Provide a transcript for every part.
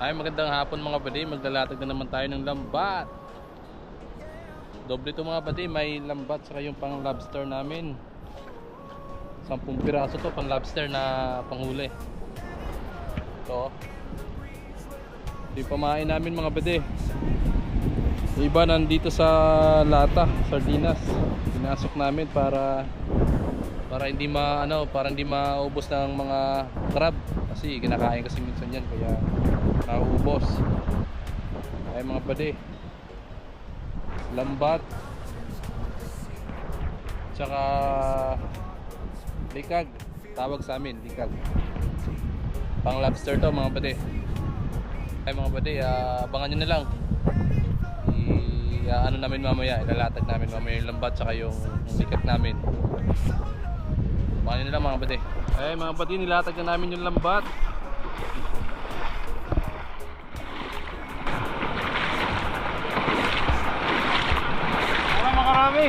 Ay, magandang hapon mga buddy. Maglalatag na naman tayo ng lambat. Doble ito mga buddy. May lambat saka yung pang lobster namin. 10 piraso to pang lobster na panghuli. Ito. Yung pamain namin mga buddy. Yung iba nandito sa lata, sardinas. Pinasok namin para hindi hindi maubos ng mga crab kasi kinakain kasi minsan yan kaya nauubos. Ay mga buddy, lambat tsaka likag, tawag sa amin likag, pang lobster to mga buddy. Ay mga buddy, abangan nyo na lang. Ano namin mamaya, ilalatag namin mamaya yung lambat tsaka yung likag namin. Abangan nyo na lang mga buddy. Ay mga buddy, nilatag na namin yung lambat. Makarami.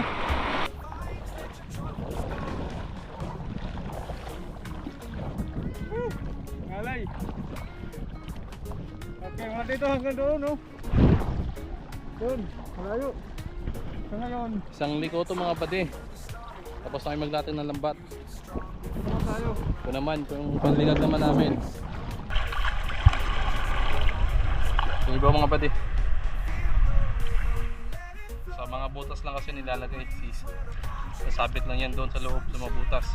Ngalay. Okay, mga dito hanggang doon, no? Doon, malayo. Sa ngayon. Isang liko to mga buddy. Tapos na kayo maglatag ng lambat. Ano tayo? Ito naman, yung panligag naman namin. Yung iba mga buddy. Sa mga butas lang kasi nilalagay. Sasabit lang yan doon sa loob sa mga butas.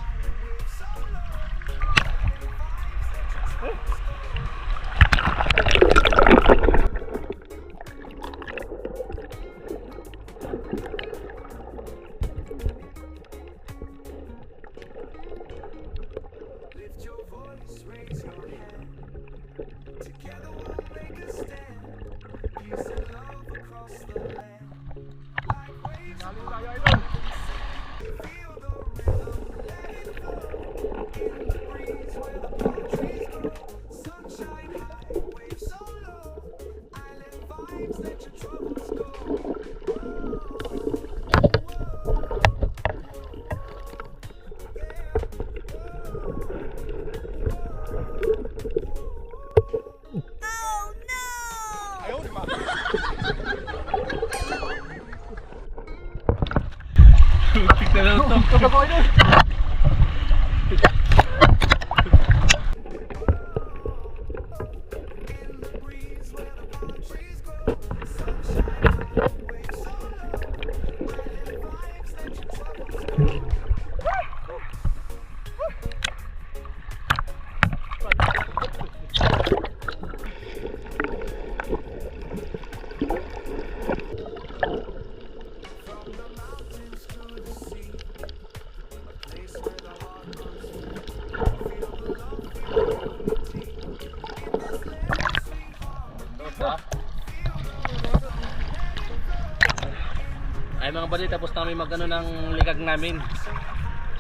Ay mga buddy, tapos namin magano ng likag namin.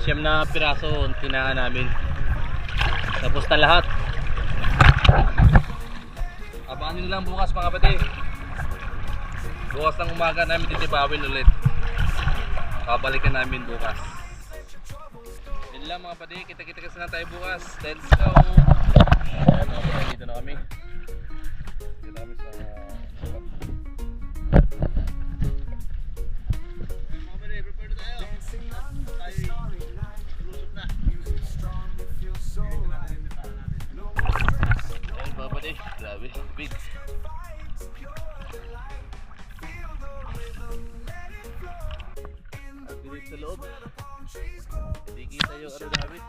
9 na piraso tinaan namin. Tapos na lahat. Abangan nyo lang bukas mga buddy. Bukas ng umaga namin titibawin ulit. Babalikan namin bukas. Yun lang mga buddy, kita-kita kasi na tayo bukas. Let's go. Ayan mga buddy, dito na kami. Dito na kami sa grabe, big. At dilit sa loob. Hindi kita yung ano namin.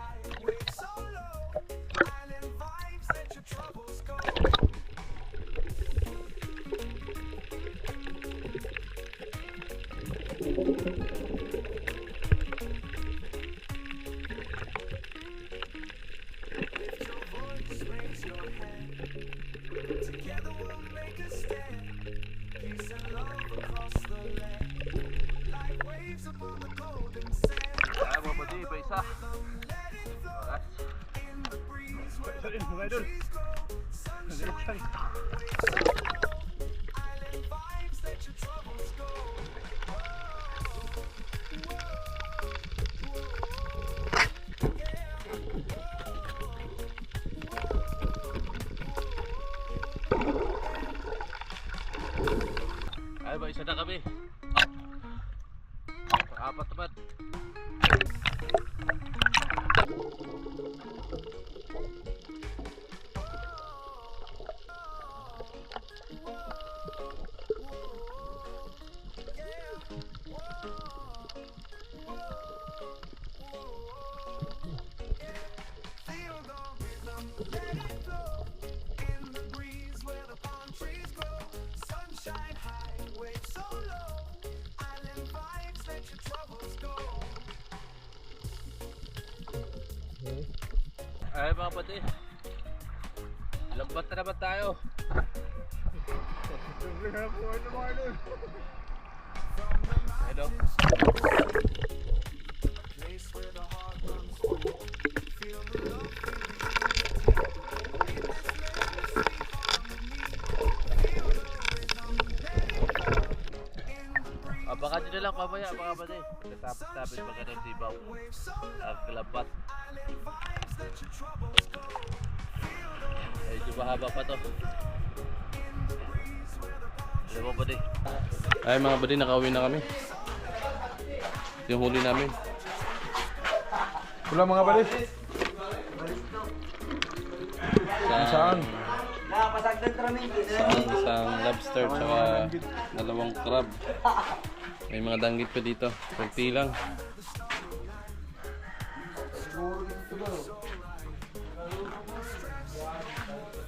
Ay, mga buddy, iba isa. Isa rin, mga idol. Ay ba, isa na kami. Apat naman. Ay mga pati, lambat na naman tayo. Simple na po ito mga idol. Ano? Baka dito na lang mamaya mga pati. Tapos mga ng dibaw. Ang lambat. Ay, di ba haba pa to? Alam mo ba di? Ay mga buddy, nakauwi na kami. Yung huli namin. Wala mga bali. Saan? Isang lobster tsaka dalawang crab. May mga danggit pa dito. Kunti lang.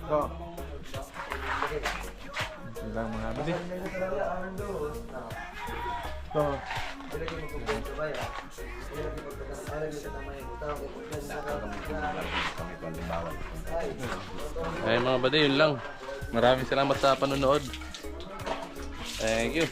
Ito. Ilang mga bali. Ito. Ay mga buddy, yun lang. Maraming salamat sa panonood. Thank you.